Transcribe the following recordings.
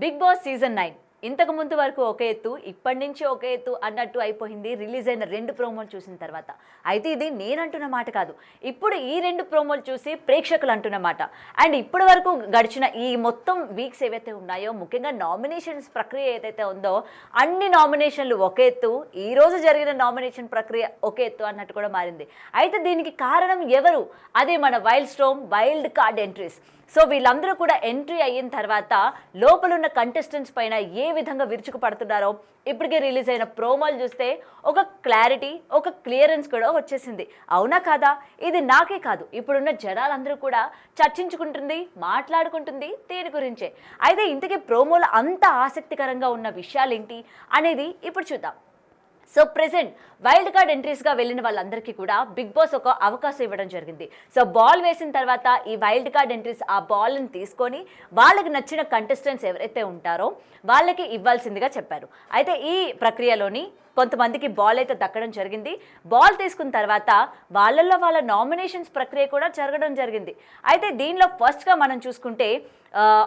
Big boss season 9 ఇంతకు ముందు వరకు ఒక ఎత్తు ఇప్పటి నుంచి ఒక ఎత్తు అన్నట్టు అయిపోయింది రిలీజ్ అయిన 2 ప్రోమోలు చూసిన తర్వాత. అయితే ఇది నేనంటున్న మాట కాదు, ఇప్పుడు ఈ 2 ప్రోమోలు చూసి ప్రేక్షకులు అంటున్న మాట. అండ్ ఇప్పటి వరకు గడిచిన ఈ మొత్తం వీక్స్ ఏవైతే ఉన్నాయో, ముఖ్యంగా నామినేషన్స్ ప్రక్రియ ఏదైతే ఉందో, అన్ని నామినేషన్లు ఒక ఎత్తు, ఈ రోజు జరిగిన నామినేషన్ ప్రక్రియ ఒక ఎత్తు అన్నట్టు కూడా మారింది. అయితే దీనికి కారణం ఎవరు? అదే మన వైల్డ్ కార్డ్ ఎంట్రీస్. సో వీళ్ళందరూ కూడా ఎంట్రీ అయిన తర్వాత లోపలున్న కంటెస్టెంట్స్ పైన ఏ విధంగా విరుచుకు పడుతున్నారో ఇప్పటికే రిలీజ్ అయిన ప్రోమోలు చూస్తే ఒక క్లారిటీ, ఒక క్లియరెన్స్ కూడా వచ్చేసింది. అవునా కాదా? ఇది నాకే కాదు, ఇప్పుడున్న జనాలందరూ కూడా చర్చించుకుంటుంది, మాట్లాడుకుంటుంది దీని గురించే. అయితే ఇంతకీ ప్రోమోలు అంత ఆసక్తికరంగా ఉన్న విషయాలు ఏంటి అనేది ఇప్పుడు చూద్దాం. సో ప్రెసెంట్ వైల్డ్ కార్డ్ ఎంట్రీస్గా వెళ్ళిన వాళ్ళందరికీ కూడా బిగ్ బాస్ ఒక అవకాశం ఇవ్వడం జరిగింది. సో బాల్ వేసిన తర్వాత ఈ వైల్డ్ కార్డ్ ఎంట్రీస్ ఆ బాల్ని తీసుకొని వాళ్ళకి నచ్చిన కంటెస్టెంట్స్ ఎవరైతే ఉంటారో వాళ్ళకి ఇవ్వాల్సిందిగా చెప్పారు. అయితే ఈ ప్రక్రియలోని కొంతమందికి బాల్ అయితే దక్కడం జరిగింది. బాల్ తీసుకున్న తర్వాత వాళ్ళ నామినేషన్స్ ప్రక్రియ కూడా జరగడం జరిగింది. అయితే దీనిలో ఫస్ట్గా మనం చూసుకుంటే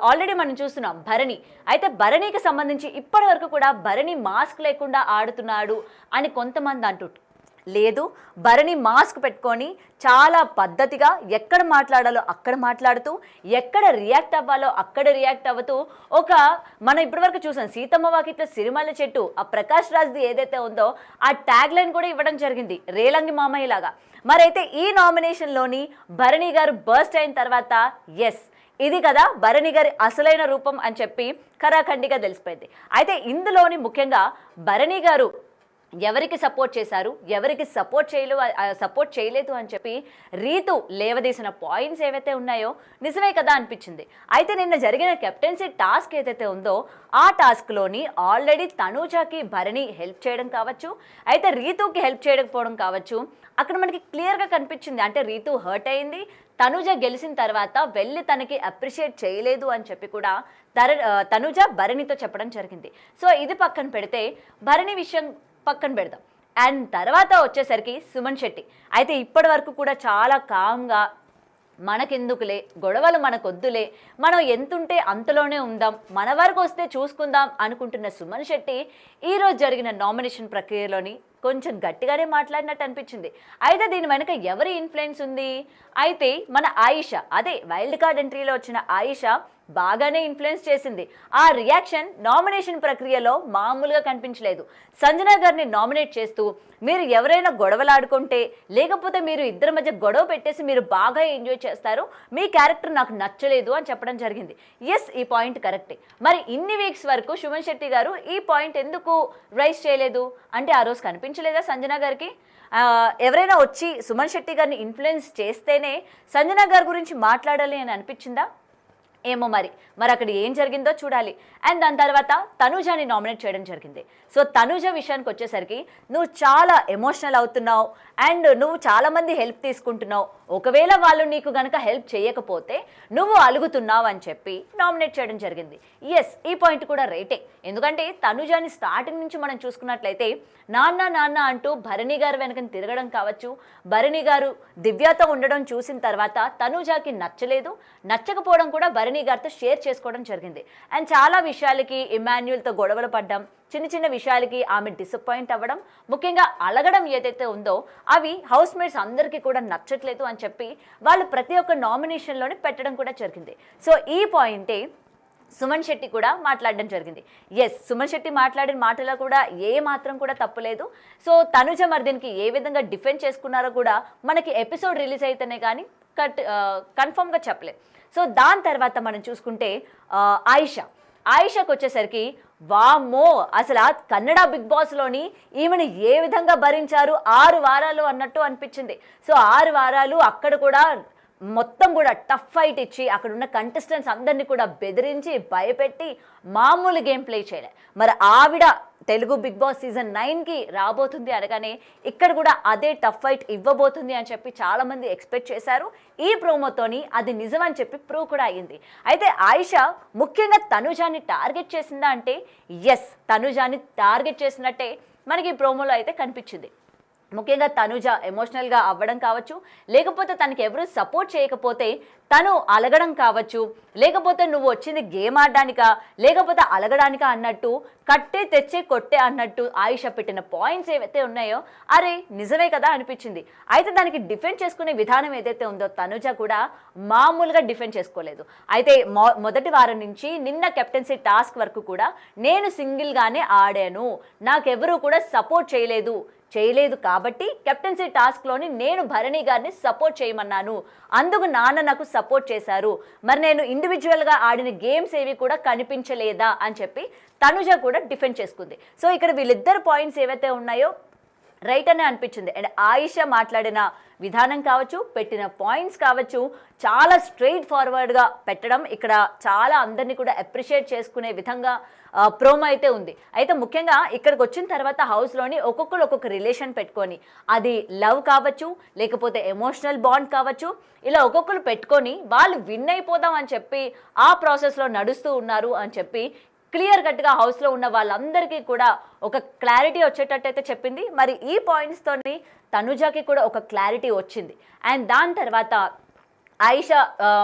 ఆల్రెడీ మనం చూస్తున్నాం భరణి. అయితే భరణికి సంబంధించి ఇప్పటి వరకు కూడా భరణి మాస్క్ లేకుండా ఆడుతున్నాడు అని కొంతమంది అంటుంటారు. లేదు, భరణి మాస్క్ పెట్టుకొని చాలా పద్ధతిగా ఎక్కడ మాట్లాడాలో అక్కడ మాట్లాడుతూ, ఎక్కడ రియాక్ట్ అవ్వాలో అక్కడ రియాక్ట్ అవ్వుతూ, మనం ఇప్పటివరకు చూసాం సీతమ్మ వాకిట్లో సిరిమల్ల చెట్టు, ఆ ప్రకాష్ రాజ్ది ఏదైతే ఉందో ఆ ట్యాగ్ లైన్ కూడా ఇవ్వడం జరిగింది, రేలంగి మామయ్య లాగా. మరైతే ఈ నామినేషన్లోని భరణి గారు బర్స్ట్ అయిన తర్వాత ఎస్, ఇది కదా భరణి గారి అసలైన రూపం అని చెప్పి ఖరాఖండిగా తెలిసిపోయింది. అయితే ఇందులోని ముఖ్యంగా భరణి గారు ఎవరికి సపోర్ట్ చేశారు, ఎవరికి సపోర్ట్ చేయలేదు అని చెప్పి రీతు లేవదీసిన పాయింట్స్ ఏవైతే ఉన్నాయో నిజమే కదా అనిపించింది. అయితే నిన్న జరిగిన కెప్టెన్సీ టాస్క్ ఏదైతే ఉందో ఆ టాస్క్లోని ఆల్రెడీ తనూజాకి భరణి హెల్ప్ చేయడం కావచ్చు, అయితే రీతుకి హెల్ప్ చేయకపోవడం కావచ్చు, అక్కడ మనకి క్లియర్గా కనిపించింది. అంటే రీతు హర్ట్ అయింది, తనుజ గెలిచిన తర్వాత వెళ్ళి తనకి అప్రిషియేట్ చేయలేదు అని చెప్పి కూడా తనుజ భరణితో చెప్పడం జరిగింది. సో ఇది పక్కన పెడితే భరణి విషయం పక్కన పెడదాం. అండ్ తర్వాత వచ్చేసరికి సుమన్ శెట్టి. అయితే ఇప్పటి వరకు కూడా చాలా కామ్గా మనకెందుకులే గొడవలు, మనకొద్దులే, మనం ఎంతుంటే అంతలోనే ఉందాం, మన వరకు వస్తే చూసుకుందాం అనుకుంటున్న సుమన్ శెట్టి ఈరోజు జరిగిన నామినేషన్ ప్రక్రియలోని కొంచెం గట్టిగానే మాట్లాడినట్టు అనిపించింది. అయితే దీని వెనుక ఎవరి ఇన్ఫ్లుయెన్స్ ఉంది? అయితే మన ఆయిషా, అదే వైల్డ్ కార్డ్ ఎంట్రీలో వచ్చిన ఆయిషా బాగానే ఇన్ఫ్లుయెన్స్ చేసింది. ఆ రియాక్షన్ నామినేషన్ ప్రక్రియలో మామూలుగా కనిపించలేదు. సంజన గారిని నామినేట్ చేస్తూ మీరు ఎవరైనా గొడవలాడుకుంటే, లేకపోతే మీరు ఇద్దరి మధ్య గొడవ పెట్టేసి మీరు బాగా ఎంజాయ్ చేస్తారు, మీ క్యారెక్టర్ నాకు నచ్చలేదు అని చెప్పడం జరిగింది. ఎస్, ఈ పాయింట్ కరెక్టే. మరి ఇన్ని వీక్స్ వరకు సుమన్ శెట్టి గారు ఈ పాయింట్ ఎందుకు రైజ్ చేయలేదు? అంటే ఆ రోజు కనిపించలేదా సంజన గారికి? ఎవరైనా వచ్చి సుమన్ శెట్టి గారిని ఇన్ఫ్లుయెన్స్ చేస్తేనే సంజన గారి గురించి మాట్లాడాలి అని అనిపించిందా? ఏమో మరి అక్కడ ఏం జరిగిందో చూడాలి. అండ్ దాని తర్వాత తనూజాని నామినేట్ చేయడం జరిగింది. సో తనూజ విషయానికి వచ్చేసరికి నువ్వు చాలా ఎమోషనల్ అవుతున్నావు అండ్ నువ్వు చాలామంది హెల్ప్ తీసుకుంటున్నావు, ఒకవేళ వాళ్ళు నీకు గనక హెల్ప్ చేయకపోతే నువ్వు అలుగుతున్నావు అని చెప్పి నామినేట్ చేయడం జరిగింది. ఎస్, ఈ పాయింట్ కూడా రైటే. ఎందుకంటే తనూజాని స్టార్టింగ్ నుంచి మనం చూసుకున్నట్లయితే నాన్న నాన్న అంటూ భరణి గారు వెనకని తిరగడం కావచ్చు, భరణి గారు దివ్యతో ఉండడం చూసిన తర్వాత తనూజాకి నచ్చకపోవడం కూడా భరణి గారితో షేర్ చేసుకోవడం జరిగింది. అండ్ చాలా విషయాలకి ఇమాన్యుయల్తో గొడవలు పడ్డం, చిన్న విషయాలకి ఆమె డిసప్పాయింట్ అవ్వడం, ముఖ్యంగా అలగడం ఏదైతే ఉందో అవి హౌస్ మేట్స్ అందరికీ కూడా నచ్చట్లేదు అని చెప్పి వాళ్ళు ప్రతి ఒక్క నామినేషన్లోనే పెట్టడం కూడా జరిగింది. సో ఈ పాయింటే సుమన్ శెట్టి కూడా మాట్లాడడం జరిగింది. ఎస్, సుమన్ శెట్టి మాట్లాడిన మాటలో కూడా ఏ మాత్రం కూడా తప్పులేదు. సో తనుజ మరి దీనికి ఏ విధంగా డిఫెండ్ చేసుకున్నారో కూడా మనకి ఎపిసోడ్ రిలీజ్ అయితేనే కానీ కన్ఫర్మ్గా చెప్పలేదు. సో దాని తర్వాత మనం చూసుకుంటే ఆయిషాకు వచ్చేసరికి వామ్మో, అసలు కన్నడ బిగ్ బాస్లోని ఈమెను ఏ విధంగా భరించారు 6 వారాలు అన్నట్టు అనిపించింది. సో 6 వారాలు అక్కడ కూడా మొత్తం కూడా టఫ్ ఫైట్ ఇచ్చి అక్కడ ఉన్న కంటెస్టెంట్స్ అందరినీ కూడా బెదిరించి భయపెట్టి మామూలు గేమ్ ప్లే చేయలే. మరి ఆవిడ తెలుగు బిగ్ బాస్ సీజన్ 9కి రాబోతుంది అనగానే ఇక్కడ కూడా అదే టఫ్ ఫైట్ ఇవ్వబోతుంది అని చెప్పి చాలామంది ఎక్స్పెక్ట్ చేశారు. ఈ ప్రోమోతోని అది నిజం అని చెప్పి ప్రూవ్ కూడా అయ్యింది. అయితే ఆయిషా ముఖ్యంగా తనుజాని టార్గెట్ చేసిందా అంటే ఎస్, తనుజాని టార్గెట్ చేసినట్టే మనకి ఈ ప్రోమోలో అయితే కనిపించింది. ముఖ్యంగా తనుజ ఎమోషనల్గా అవ్వడం కావచ్చు, లేకపోతే తనకి ఎవరు సపోర్ట్ చేయకపోతే తను అలగడం కావచ్చు, లేకపోతే నువ్వు వచ్చింది గేమ్ ఆడడానికా లేకపోతే అలగడానికా అన్నట్టు కట్టే తెచ్చే కొట్టే అన్నట్టు ఆయిష పెట్టిన పాయింట్స్ ఏవైతే ఉన్నాయో అరే నిజమే కదా అనిపించింది. అయితే దానికి డిఫెండ్ చేసుకునే విధానం ఏదైతే ఉందో తనుజ కూడా మామూలుగా డిఫెండ్ చేసుకోలేదు. అయితే మొదటి వారం నుంచి నిన్న కెప్టెన్సీ టాస్క్ వరకు కూడా నేను సింగిల్గానే ఆడాను, నాకెవరూ కూడా సపోర్ట్ చేయలేదు కాబట్టి కెప్టెన్సీ టాస్క్లోని నేను భరణి గారిని సపోర్ట్ చేయమన్నాను, అందుకు నాన్న నాకు సపోర్ట్ చేశారు, మరి నేను ఇండివిజువల్గా ఆడిన గేమ్స్ ఏవి కూడా కనిపించలేదా అని చెప్పి తనుజ కూడా డిఫెండ్ చేసుకుంది. సో ఇక్కడ వీళ్ళిద్దరు పాయింట్స్ ఏవైతే ఉన్నాయో రైట్ అనే అనిపించింది. అండ్ ఆయిష మాట్లాడిన విధానం కావచ్చు, పెట్టిన పాయింట్స్ కావచ్చు, చాలా స్ట్రెయిట్ ఫార్వర్డ్గా పెట్టడం ఇక్కడ చాలా అందరినీ కూడా అప్రిషియేట్ చేసుకునే విధంగా ప్రోమో అయితే ఉంది. అయితే ముఖ్యంగా ఇక్కడికి వచ్చిన తర్వాత హౌస్లోని ఒక్కొక్కరు ఒక్కొక్క రిలేషన్ పెట్టుకొని, అది లవ్ కావచ్చు లేకపోతే ఎమోషనల్ బాండ్ కావచ్చు, ఇలా ఒక్కొక్కరు పెట్టుకొని వాళ్ళు విన్ అయిపోదాం అని చెప్పి ఆ ప్రాసెస్లో నడుస్తూ ఉన్నారు అని చెప్పి క్లియర్ కట్గా హౌస్లో ఉన్న వాళ్ళందరికీ కూడా ఒక క్లారిటీ వచ్చేటట్టయితే చెప్పింది. మరి ఈ పాయింట్స్తోని తనుజాకి కూడా ఒక క్లారిటీ వచ్చింది. అండ్ దాని తర్వాత ఆయిష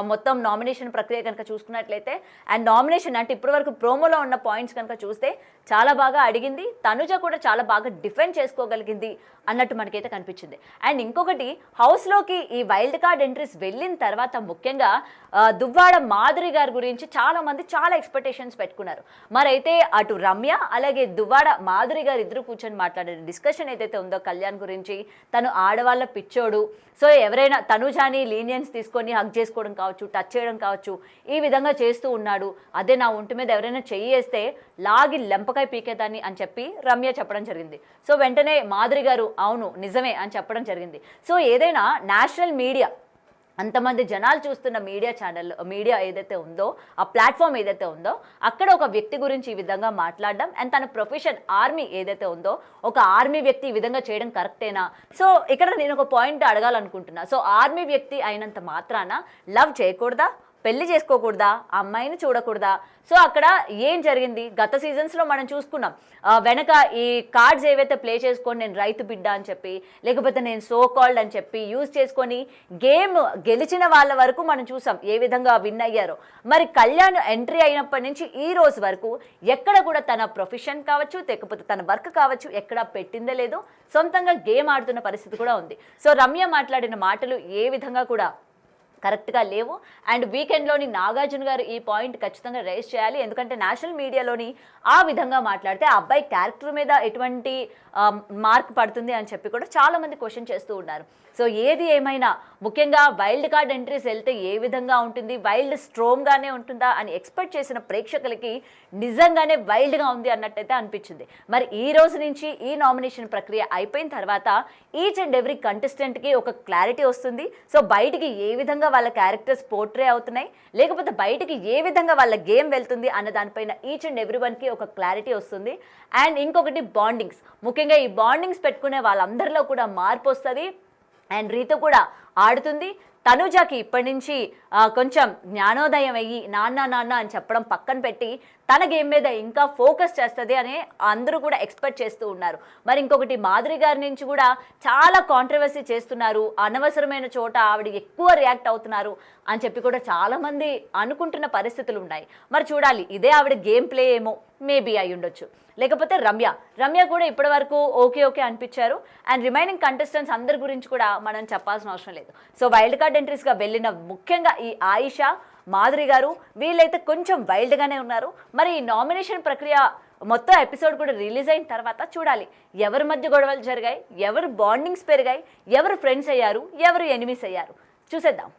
మొత్తం నామినేషన్ ప్రక్రియ కనుక చూసుకున్నట్లయితే అండ్ నామినేషన్ అంటే ఇప్పటి వరకు ప్రోమోలో ఉన్న పాయింట్స్ కనుక చూస్తే చాలా బాగా అడిగింది, తనుజ కూడా చాలా బాగా డిఫెండ్ చేసుకోగలిగింది అన్నట్టు మనకైతే కనిపించింది. అండ్ ఇంకొకటి హౌస్లోకి ఈ వైల్డ్ కార్డ్ ఎంట్రీస్ వెళ్ళిన తర్వాత ముఖ్యంగా దువ్వాడ మాధురి గారి గురించి చాలామంది చాలా ఎక్స్పెక్టేషన్స్ పెట్టుకున్నారు. మరైతే అటు రమ్య అలాగే దువ్వాడ మాధురి గారు ఇద్దరు కూర్చొని మాట్లాడిన డిస్కషన్ ఏదైతే ఉందో కళ్యాణ్ గురించి, తను ఆడవాళ్ళ పిచ్చోడు, సో ఎవరైనా తనుజాని లీనియన్స్ తీసుకొని హక్ చేసుకోవడం కావచ్చు, టచ్ చేయడం కావచ్చు, ఈ విధంగా చేస్తూ ఉన్నాడు, అదే నా ఒంటి మీద ఎవరైనా చెయ్యి వేస్తే లాగి లెంపకాయ పీకేదాన్ని అని చెప్పి రమ్య చెప్పడం జరిగింది. సో వెంటనే మాధురి గారు అవును నిజమే అని చెప్పడం జరిగింది. సో ఏదైనా నేషనల్ మీడియా, అంతమంది జనాలు చూస్తున్న మీడియా ఏదైతే ఉందో, ఆ ప్లాట్ఫామ్ ఏదైతే ఉందో, అక్కడ ఒక వ్యక్తి గురించి ఈ విధంగా మాట్లాడడం అండ్ తన ప్రొఫెషన్ ఆర్మీ ఏదైతే ఉందో, ఒక ఆర్మీ వ్యక్తి ఈ విధంగా చేయడం కరెక్టేనా? సో ఇక్కడ నేను ఒక పాయింట్ అడగాలనుకుంటున్నా. సో ఆర్మీ వ్యక్తి అయినంత మాత్రాన లవ్ చేయకూడదా, పెళ్లి చేసుకోకూడదా, అమ్మాయిని చూడకూడదా? సో అక్కడ ఏం జరిగింది? గత సీజన్స్లో మనం చూసుకున్నాం, వెనక ఈ కార్డ్స్ ఏవైతే ప్లే చేసుకొని నేను రైతు బిడ్డ అని చెప్పి, లేకపోతే నేను సో కాల్డ్ అని చెప్పి యూజ్ చేసుకొని గేమ్ గెలిచిన వాళ్ళ వరకు మనం చూసాం ఏ విధంగా విన్ అయ్యారో. మరి కళ్యాణ్ ఎంట్రీ అయినప్పటి నుంచి ఈ రోజు వరకు ఎక్కడ కూడా తన ప్రొఫెషన్ కావచ్చు లేకపోతే తన వర్క్ కావచ్చు ఎక్కడ పెట్టిందే లేదు, సొంతంగా గేమ్ ఆడుతున్న పరిస్థితి కూడా ఉంది. సో రమ్య మాట్లాడిన మాటలు ఏ విధంగా కూడా కరెక్ట్గా లేవు. అండ్ వీకెండ్లోని నాగార్జున గారు ఈ పాయింట్ ఖచ్చితంగా రైజ్ చేయాలి, ఎందుకంటే నేషనల్ మీడియాలోని ఆ విధంగా మాట్లాడితే ఆ అబ్బాయి క్యారెక్టర్ మీద ఎటువంటి మార్క్ పడుతుంది అని చెప్పి కూడా చాలామంది క్వశ్చన్ చేస్తూ ఉన్నారు. సో ఏది ఏమైనా ముఖ్యంగా వైల్డ్ కార్డ్ ఎంట్రీస్ వెళ్తే ఏ విధంగా ఉంటుంది, వైల్డ్ స్ట్రాంగ్గానే ఉంటుందా అని ఎక్స్పెక్ట్ చేసిన ప్రేక్షకులకి నిజంగానే వైల్డ్గా ఉంది అన్నట్టయితే అనిపించింది. మరి ఈ రోజు నుంచి ఈ నామినేషన్ ప్రక్రియ అయిపోయిన తర్వాత ఈచ్ అండ్ ఎవ్రీ కంటెస్టెంట్కి ఒక క్లారిటీ వస్తుంది. సో బయటికి ఏ విధంగా వాళ్ళ క్యారెక్టర్స్ పోర్ట్రే అవుతున్నాయి, లేకపోతే బయటికి ఏ విధంగా వాళ్ళ గేమ్ వెళ్తుంది అన్న దానిపైన ఈచ్ అండ్ ఎవ్రీ వన్కి ఒక క్లారిటీ వస్తుంది. అండ్ ఇంకొకటి బాండింగ్స్, ముఖ్యంగా ఈ బాండింగ్స్ పెట్టుకునే వాళ్ళందరిలో కూడా మార్పు వస్తుంది. అండ్ రీతు కూడా ఆడుతుంది. తనుజాకి ఇప్పటి నుంచి కొంచెం జ్ఞానోదయం అయ్యి నాన్న అని చెప్పడం పక్కన పెట్టి తన గేమ్ మీద ఇంకా ఫోకస్ చేస్తుంది అని అందరూ కూడా ఎక్స్పెక్ట్ చేస్తూ ఉన్నారు. మరి ఇంకొకటి మాధురి గారి నుంచి కూడా చాలా కాంట్రవర్సీ చేస్తున్నారు, అనవసరమైన చోట ఆవిడ ఎక్కువ రియాక్ట్ అవుతున్నారు అని చెప్పి కూడా చాలామంది అనుకుంటున్న పరిస్థితులు ఉన్నాయి. మరి చూడాలి, ఇదే ఆవిడ గేమ్ ప్లే ఏమో మేబీ అయి ఉండొచ్చు. లేకపోతే రమ్య కూడా ఇప్పటి వరకు ఓకే అనిపించారు. అండ్ రిమైనింగ్ కంటెస్టెంట్స్ అందరి గురించి కూడా మనం చెప్పాల్సిన అవసరం లేదు. సో వైల్డ్ కార్డ్ ఎంట్రీస్గా వెళ్ళిన ముఖ్యంగా ఈ ఆయిష, మాధురి గారు వీళ్ళైతే కొంచెం వైల్డ్గానే ఉన్నారు. మరి ఈ నామినేషన్ ప్రక్రియ మొత్తం ఎపిసోడ్ కూడా రిలీజ్ అయిన తర్వాత చూడాలి ఎవరి మధ్య గొడవలు జరిగాయి, ఎవరు బాండింగ్స్ పెరిగాయి, ఎవరు ఫ్రెండ్స్ అయ్యారు, ఎవరు ఎనిమీస్ అయ్యారు, చూసేద్దాం.